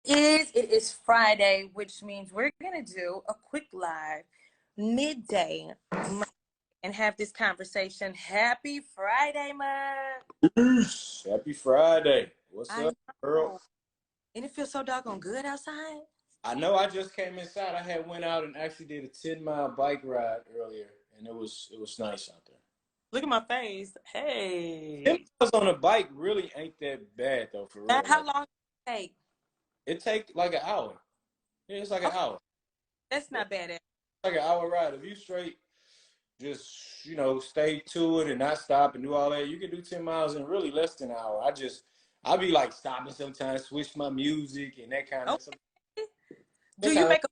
It is Friday, which means we're gonna do a quick live midday and have this conversation. Happy Friday, man. Peace. Happy Friday. What's I up, girl? know. And it feels so doggone good outside. I know I just came inside. I had went out and actually did a 10-mile bike ride earlier, and it was nice out there. Look at my face. 10 Hey. miles on a bike really ain't that bad though, for Now, real. how Like long does it take? it take like an hour. Yeah, it's like an Okay, hour. that's Yeah, not bad. like an hour ride. If you straight just stay to it and not stop and do all that, you can do 10 miles in really less than an hour. I be like stopping sometimes, switch my music and that kind of Okay. some Do you sometimes make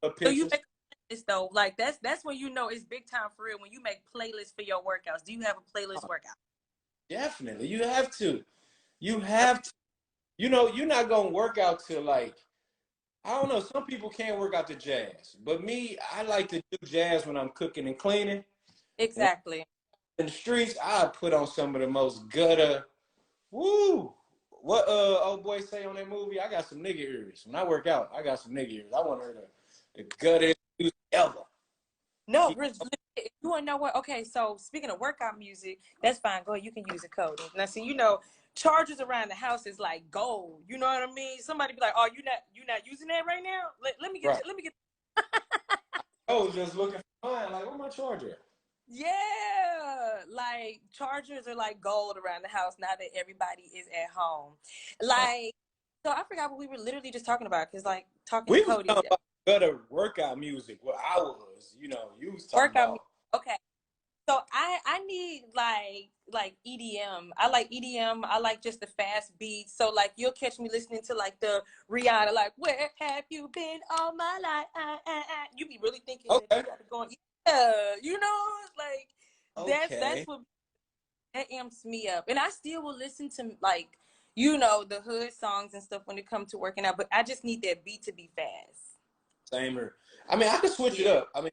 a do you pictures. make a playlist though? Like that's when you know it's big time for real when you make playlists for your workouts. Do you have a playlist workout? Definitely. You have to. You have to. You're not gonna work out to like, I don't know, some people can't work out to jazz. But me, I like to do jazz when I'm cooking and cleaning. When Exactly. I'm in the streets, I put on some of the most gutter. Woo! What old boy say on that movie? I got some nigga ears. When I work out, I got some nigga ears. I want her to the gutter music ever. No, Keep Riz, you wanna know what? Okay, so speaking of workout music, that's fine. Go ahead, you can use the code. Now, see, chargers around the house is like gold. You know what I mean? Somebody be like, "Oh, you not using that right now? Let me get right. you. Let me get." I was just looking for mine, like, where my charger? Yeah, like chargers are like gold around the house now that everybody is at home. Uh, Like, so I forgot what we were literally just talking about because like talking to we was Cody, talking about gutter workout music. Well, I was, you was talking workout music. about. Okay. So I need like EDM. I like EDM. I like just the fast beats. So like you'll catch me listening to like the Rihanna, like "Where have you been all my life?" You be really thinking that you Okay. got to go. Yeah, like that's Okay. what that amps me up. And I still will listen to like the hood songs and stuff when it comes to working out. But I just need that beat to be fast. Same here. I mean, I can switch it Yeah. up. I mean,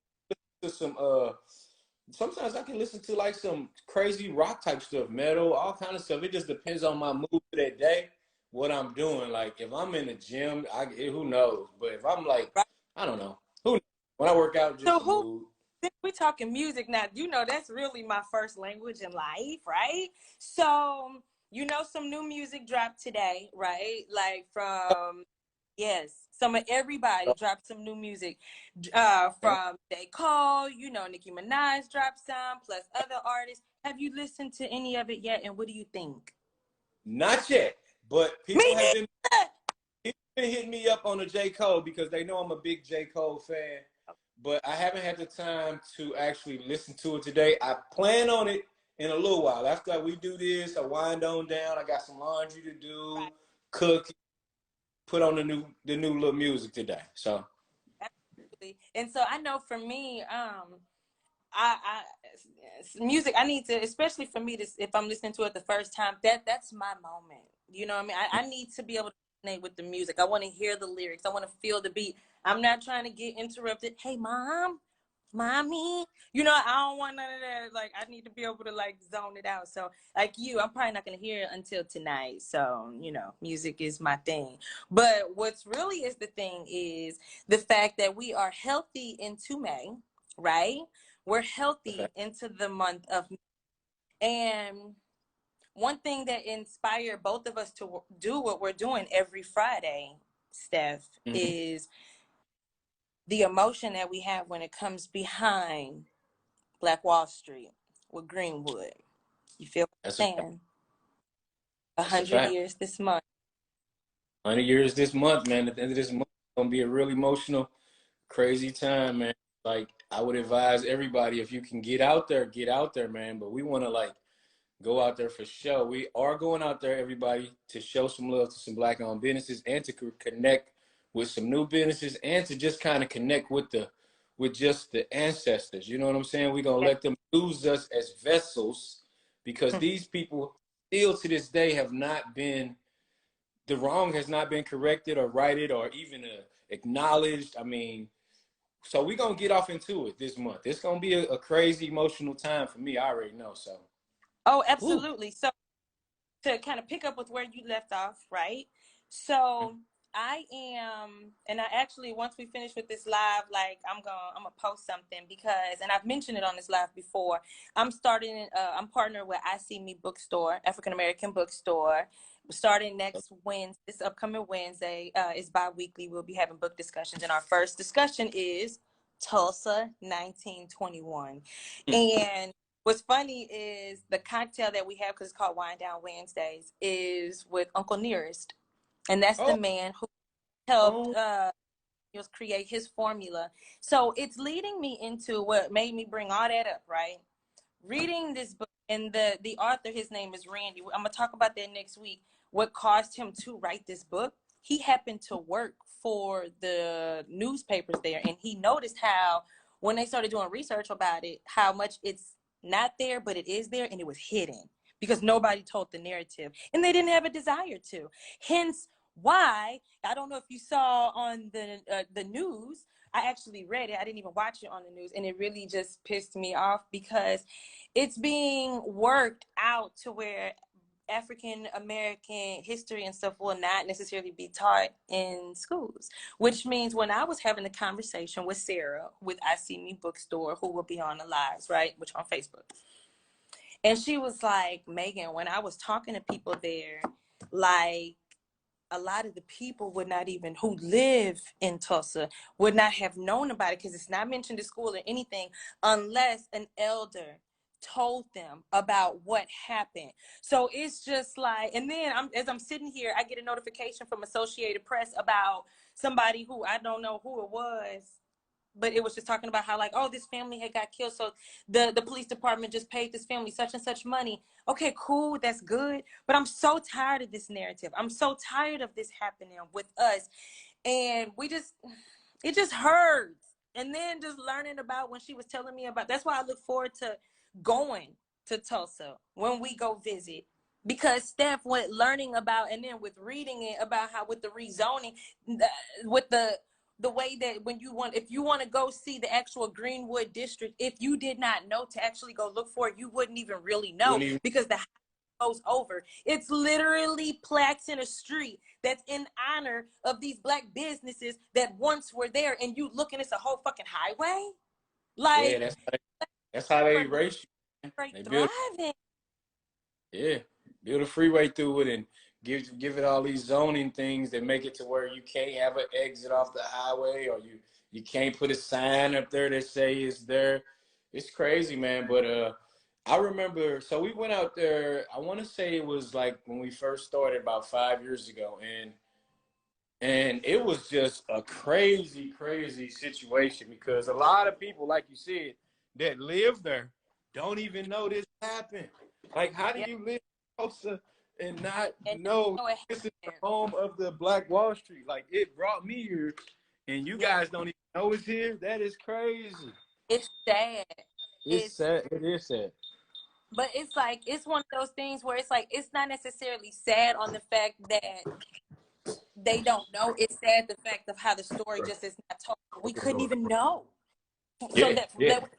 to some sometimes I can listen to like some crazy rock type stuff, metal, all kind of stuff. It just depends on my mood for that day, what I'm doing. Like if I'm in the gym, who knows? But if I'm like, Right. I don't know. Who knows? When I work out, just So the who mood. we talking music now, that's really my first language in life, right? So some new music dropped today, right? Like from yes, some of everybody dropped some new music. Okay. From J. Cole, Nicki Minaj dropped some, plus other artists. Have you listened to any of it yet? And what do you think? Not yet, but Me neither. people been hitting me up on the J. Cole because they know I'm a big J. Cole fan. But I haven't had the time to actually listen to it today. I plan on it in a little while. After we do this, I wind on down. I got some laundry to Right. do, cook, put on the new little music today. So Absolutely. And so I know for me, I music I need to, especially for me to, if I'm listening to it the first time, that's my moment. You know what I mean? I need to be able to resonate with the music. I want to hear the lyrics. I want to feel the beat. I'm not trying to get interrupted. Hey mom, mommy. I don't want none of that. Like I need to be able to like zone it out. So like I'm probably not gonna hear it until tonight. So, music is my thing. But what's really is the thing is the fact that we are healthy into May, right? We're okay. healthy into the month of May. And one thing that inspired both of us to do what we're doing every Friday, Steph, Mm-hmm. is the emotion that we have when it comes behind Black Wall Street with Greenwood. You feel what That's a I'm fact. saying? A That's a hundred fact. years this month. 100 years this month, man. At the end of this month, it's gonna be a real emotional, crazy time, man. Like I would advise everybody if you can get out there, man. But we want to like go out there for show. We are going out there, everybody, to show some love to some black-owned businesses and to connect with some new businesses and to just kind of connect with just the ancestors. You know what I'm saying? We're gonna Yeah. let them use us as vessels because these people still to this day have not been the wrong has not been corrected or righted or even acknowledged. I mean, so we're gonna get off into it this month. It's gonna be a crazy emotional time for me. I already know. So, Oh, woo. absolutely. So to kind of pick up with where you left off, right? So I am, and I actually, once we finish with this live, like I'm gonna post something because, and I've mentioned it on this live before. I'm partnered with I See Me Bookstore, African American bookstore. Starting next Wednesday, this upcoming Wednesday, is bi-weekly. We'll be having book discussions, and our first discussion is Tulsa 1921. And what's funny is the cocktail that we have, because it's called Wine Down Wednesdays, is with Uncle Nearest. And that's the Oh, man who helped oh, create his formula. So it's leading me into what made me bring all that up, right? Reading this book, and the author, his name is Randy. I'm gonna talk about that next week. What caused him to write this book? He happened to work for the newspapers there, and he noticed how when they started doing research about it, how much it's not there, but it is there, and it was hidden because nobody told the narrative, and they didn't have a desire to. Hence, why I don't know if you saw on the news. I actually read it. I didn't even watch it on the news, and it really just pissed me off because it's being worked out to where African American history and stuff will not necessarily be taught in schools. Which means when I was having a conversation with Sarah with I See Me Bookstore, who will be on the lives, right, which on Facebook, and she was like, Meaghan, when I was talking to people there, like a lot of the people would not even who live in Tulsa would not have known about it because it's not mentioned in school or anything unless an elder told them about what happened. So it's just like, and then as I'm sitting here, I get a notification from Associated Press about somebody who I don't know who it was, but it was just talking about how like, oh, this family had got killed, so the police department just paid this family such and such money. Okay, cool, that's good, but I'm so tired of this narrative. I'm so tired of this happening with us, and it just hurts. And then just learning about when she was telling me about, that's why I look forward to going to Tulsa when we go visit, because Steph went learning about, and then with reading it about how with the rezoning, with the way that when you want, if you want to go see the actual Greenwood district, if you did not know to actually go look for it, you wouldn't even really know wouldn't even. because the goes over. It's literally plaques in a street that's in honor of these black businesses that once were there, and you look and it's a whole fucking highway. Yeah, Like that's how they for race you. straight They build. thriving. Yeah, build a freeway through it and give it all these zoning things that make it to where you can't have an exit off the highway, or you can't put a sign up there that say it's there. It's crazy, man. But I remember, so we went out there. I want to say it was like when we first started about 5 years ago, and it was just a crazy, crazy situation because a lot of people, like you said, that live there don't even know this happened. Like, how do Yeah. you live in Tulsa and not And know know it this is the happened. home of the Black Wall Street? Like, it brought me here, and you Yeah. guys don't even know it's here. That is crazy. It's sad. It's It's sad. It is sad. but it's like it's one of those things where it's like it's not necessarily sad on the fact that they don't know. It's sad the fact of how the story just is not told. We couldn't even know. So Yeah, yeah, that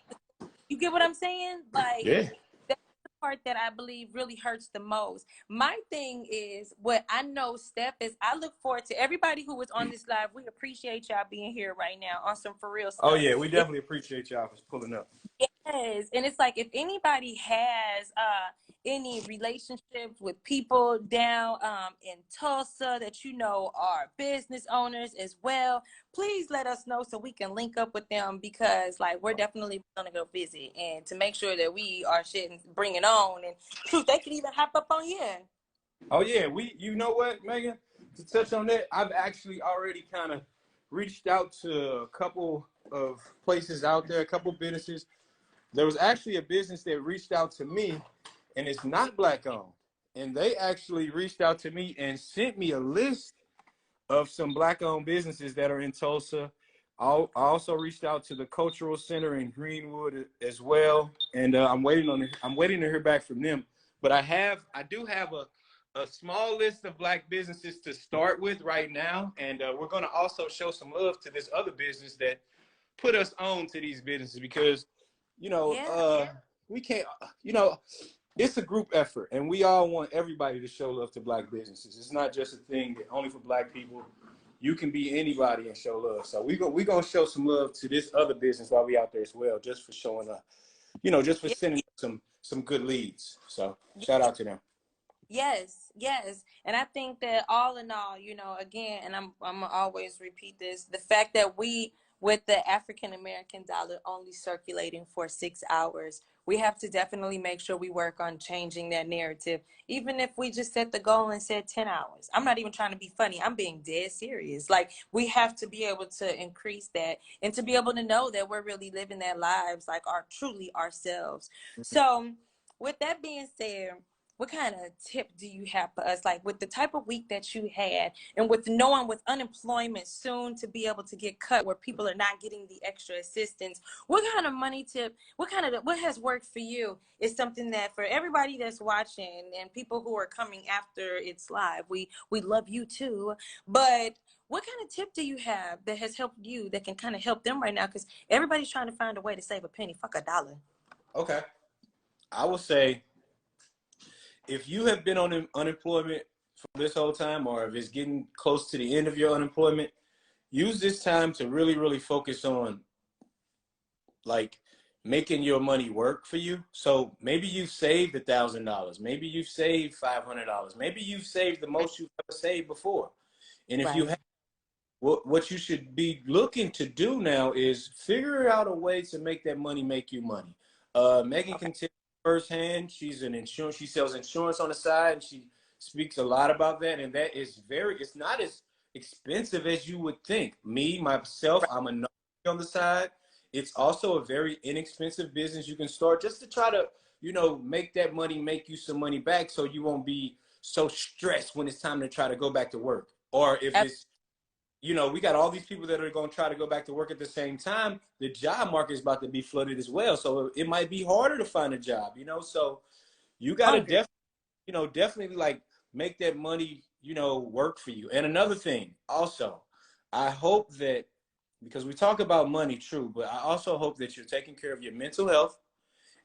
you get what I'm saying? Like yeah. that's the part that I believe really hurts the most. My thing is what I know, Steph, is I look forward to everybody who is on this live. We appreciate y'all being here right now on some for real Oh stuff. yeah, we definitely appreciate y'all for pulling up. Yes, and it's like if anybody has any relationships with people down in Tulsa that you know are business owners as well, please let us know so we can link up with them because like we're definitely gonna go visit and to make sure that we are shit and bring it on and shoot, they can even hop up on here. Oh yeah, you know what, Meaghan? To touch on that, I've actually already kind of reached out to a couple of places out there, a couple of businesses. There was actually a business that reached out to me, and it's not black owned. And they actually reached out to me and sent me a list of some black owned businesses that are in Tulsa. I also reached out to the Cultural Center in Greenwood as well, and I'm waiting to hear back from them. But I do have a small list of black businesses to start with right now, and we're going to also show some love to this other business that put us on to these businesses because you know Yeah. we can't you know it's a group effort, and we all want everybody to show love to black businesses. It's not just a thing only for black people. you can be anybody and show love. So we gonna show some love to this other business while we out there as well, just for showing up, just for Yeah. sending some good leads. So shout out to them. Yes, yes. And I think that all in all, again, and I'm gonna always repeat this, the fact that we with the African American dollar only circulating for 6 hours, we have to definitely make sure we work on changing that narrative. Even if we just set the goal and said 10 hours. I'm not even trying to be funny. I'm being dead serious. Like we have to be able to increase that and to be able to know that we're really living their lives like our truly ourselves. So with that being said, what kind of tip do you have for us, like with the type of week that you had and with knowing with unemployment soon to be able to get cut where people are not getting the extra assistance? What kind of money tip, what has worked for you is something that for everybody that's watching and people who are coming after it's live, we love you too, but what kind of tip do you have that has helped you that can kind of help them right now? Because everybody's trying to find a way to save a penny, fuck a dollar. Okay. I will say, if you have been on unemployment for this whole time, or if it's getting close to the end of your unemployment, use this time to really, really focus on like making your money work for you. So maybe you've saved $1,000, maybe you've saved $500, maybe you've saved the most you've ever saved before. And if you Right. have, what you should be looking to do now is figure out a way to make that money make you money. Meaghan Okay. can tell firsthand. She's an insurance. She sells insurance on the side, and she speaks a lot about that. And that is it's not as expensive as you would think. Me, myself, Right. I'm a notary on the side. It's also a very inexpensive business you can start just to try to, make that money make you some money back so you won't be so stressed when it's time to try to go back to work. Or if it's we got all these people that are going to try to go back to work at the same time. The job market is about to be flooded as well. So it might be harder to find a job, so you got to Hungry. definitely like make that money, work for you. And another thing also, I hope that, because we talk about money, true, but I also hope that you're taking care of your mental health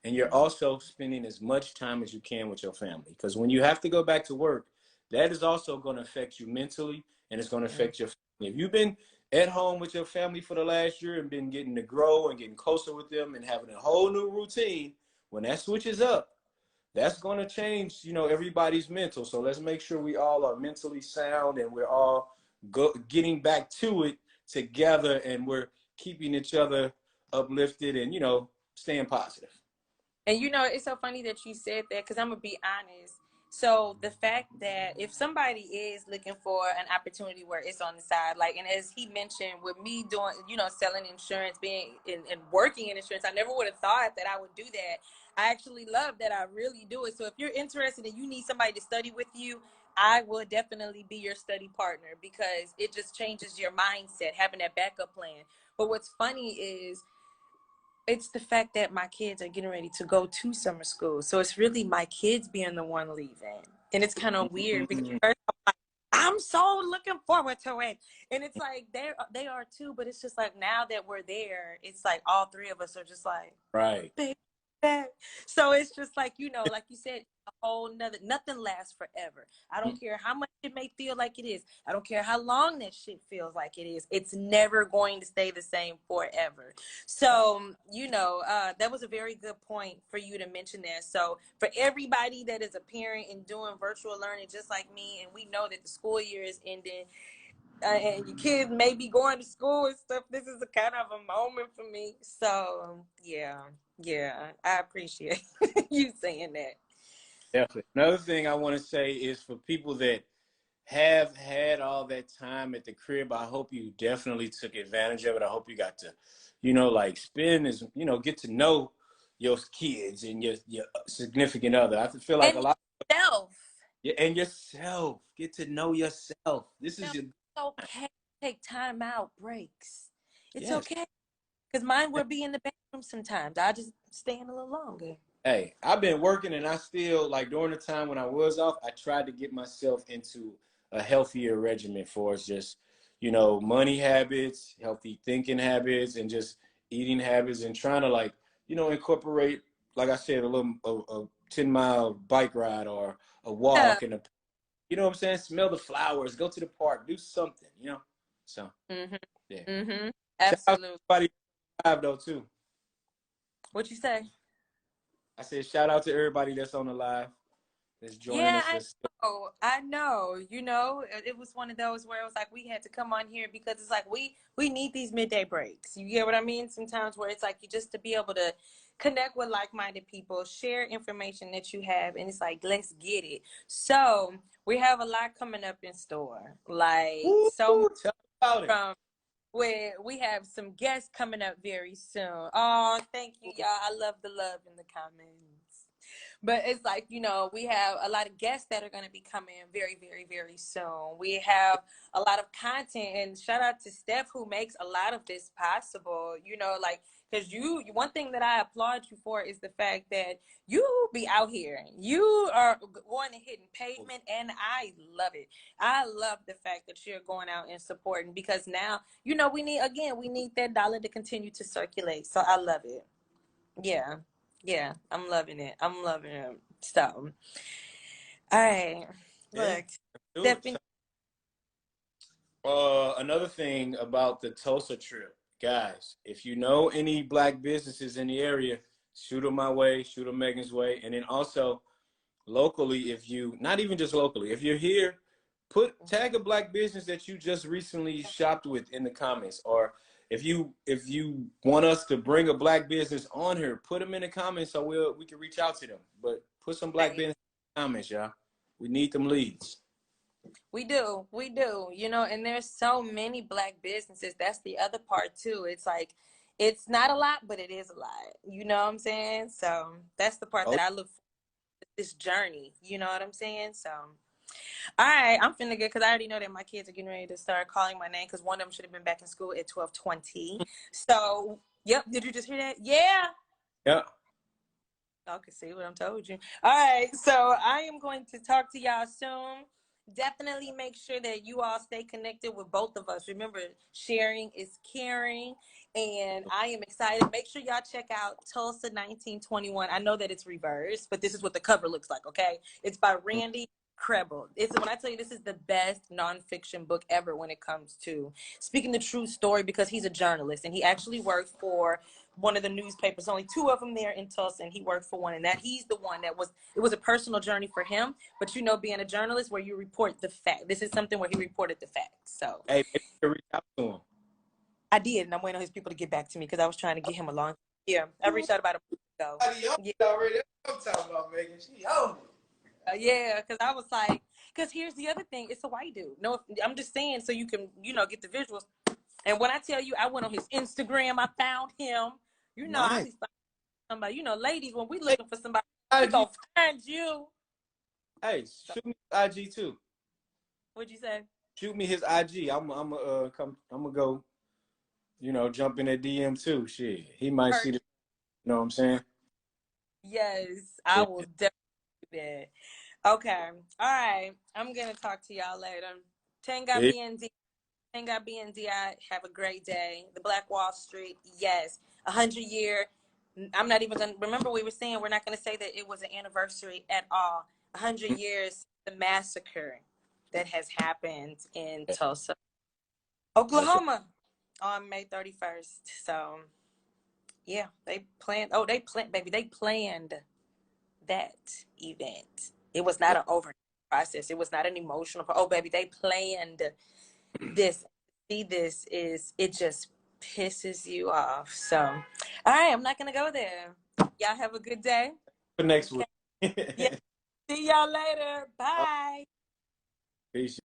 and you're also spending as much time as you can with your family. Because when you have to go back to work, that is also going to affect you mentally and it's going to Mm. affect your family. If you've been at home with your family for the last year and been getting to grow and getting closer with them and having a whole new routine, when that switches up, that's going to change, everybody's mental. So let's make sure we all are mentally sound and we're all getting back to it together and we're keeping each other uplifted and, staying positive. And it's so funny that you said that because I'm gonna be honest. So the fact that if somebody is looking for an opportunity where it's on the side, like, and as he mentioned, with me doing, selling insurance, being and working in insurance, I never would have thought that I would do that. I actually love that. I really do it. So if you're interested and you need somebody to study with you, I will definitely be your study partner because it just changes your mindset, having that backup plan. But what's funny is it's the fact that my kids are getting ready to go to summer school. So it's really my kids being the one leaving. And it's kind of weird because Mm-hmm. first I'm so looking forward to it. And it's like they are too, but it's just like now that we're there, it's like all three of us are just like, Right. baby. So it's just like, like you said, a whole nother, nothing lasts forever. I don't care how much it may feel like it is. I don't care how long that shit feels like it is. It's never going to stay the same forever. So, that was a very good point for you to mention that. So for everybody that is a parent and doing virtual learning, just like me, and we know that the school year is ending, and your kids may be going to school and stuff, this is a kind of a moment for me. So yeah, I appreciate you saying that. Definitely. Another thing I want to say is for people that have had all that time at the crib, I hope you definitely took advantage of it. I hope you got to, like spend as, get to know your kids and your significant other. I feel like And a lot. yourself. Yeah, and yourself. Get to know yourself. This It's is your, okay to take time out, breaks. It's yes. okay. Because mine would be in the bathroom sometimes. I just stay in a little longer. Hey, I've been working and I still, like during the time when I was off, I tried to get myself into a healthier regimen for us, just, money habits, healthy thinking habits, and just eating habits and trying to like, incorporate, like I said, a 10-mile bike ride or a Yeah. walk and what I'm saying? Smell the flowers, go to the park, do something. So Mm-hmm. yeah. Mm-hmm. Shout out to Absolutely. everybody live though too. What you say? I said shout out to everybody that's on the live, that's joining Yeah, us. I know. I know. You know, it was one of those where it was like we had to come on here because it's like we need these midday breaks. You get what I mean? Sometimes where it's like you just to be able to connect with like-minded people, share information that you have, and it's like let's get it. So we have a lot coming up in store, like Woo, so much tell me about it. from where we have some guests coming up very soon. Oh, thank you, y'all. I love the love in the comments. But it's like, you know, we have a lot of guests that are going to be coming very, very, very soon. We have a lot of content, and shout out to Steph who makes a lot of this possible. You know, like because one thing that I applaud you for is the fact that you be out here, you are going and hitting pavement, and I love it. I love the fact that you're going out and supporting because now you know we need that dollar to continue to circulate. So I love it. Yeah. Yeah, I'm loving it. I'm loving it. So, all right. Yeah, Look, do it. Stephanie, Another thing about the Tulsa trip, guys, if you know any black businesses in the area, shoot them my way, shoot them Megan's way. And then also locally, if you, not even just locally, if you're here, tag a black business that you just recently shopped with in the comments. Or if you want us to bring a black business on here, put them in the comments so we can reach out to them. But put some black business in the comments, y'all. We need them leads. we do, you know, and there's so many black businesses. That's the other part too. It's like, it's not a lot, but it is a lot. You know what I'm saying? So that's the part Oh, that I look for this journey. You know what I'm saying? So, all right, I'm finna get because I already know that my kids are getting ready to start calling my name because one of them should have been back in school at 12:20. So, yep. Did you just hear that? Yeah. yeah. Y'all can see what I'm told you. All right, so I am going to talk to y'all soon. Definitely make sure that you all stay connected with both of us. Remember, sharing is caring, and I am excited. Make sure y'all check out Tulsa 1921. I know that it's reversed, but this is what the cover looks like. Okay, it's by Randy Krebel. It's when I tell you this is the best nonfiction book ever when it comes to speaking the true story because he's a journalist and he actually worked for one of the newspapers. Only two of them there in Tulsa, and he worked for one. And that he's the one that was. It was a personal journey for him. But you know, being a journalist, where you report the fact. This is something where he reported the facts. So Hey, maybe you can reach out to him. I did, and I'm waiting on his people to get back to me because I was trying to get him along. Yeah, I reached out about a month ago. Yeah, Already, that's what I'm talking about, Megan. She owned it. yeah, because I was like, because here's the other thing. It's a white dude. No, I'm just saying so you can, you know, get the visuals. And when I tell you, I went on his Instagram. I found him. You know, I Nice. be somebody. You know, ladies, when we Hey, looking for somebody, we IG. gonna find you. Hey, shoot me his IG too. What'd you say? Shoot me his IG. I'm gonna go. Jump in that DM too. Shit, he might see the. You know what I'm saying? Yes, I Yeah. will definitely do that. Okay. All right. I'm gonna talk to y'all later. Tenga Hey, BND. Tenga BNDI. Have a great day. The Black Wall Street. Yes. 100 year. I'm not even gonna remember we were saying we're not gonna say that it was an anniversary at all. 100 years the massacre that has happened in Tulsa, that's right. Oklahoma on May 31st. So yeah, they planned. Oh, baby. They planned that event. It was not Yeah. an overnight process. It was not an emotional. Oh, baby, they planned this. See, this is it. Just pisses you off. So, all right, I'm not gonna go there. Y'all have a good day. For next Okay. week. Yeah. See y'all later. Bye. Peace.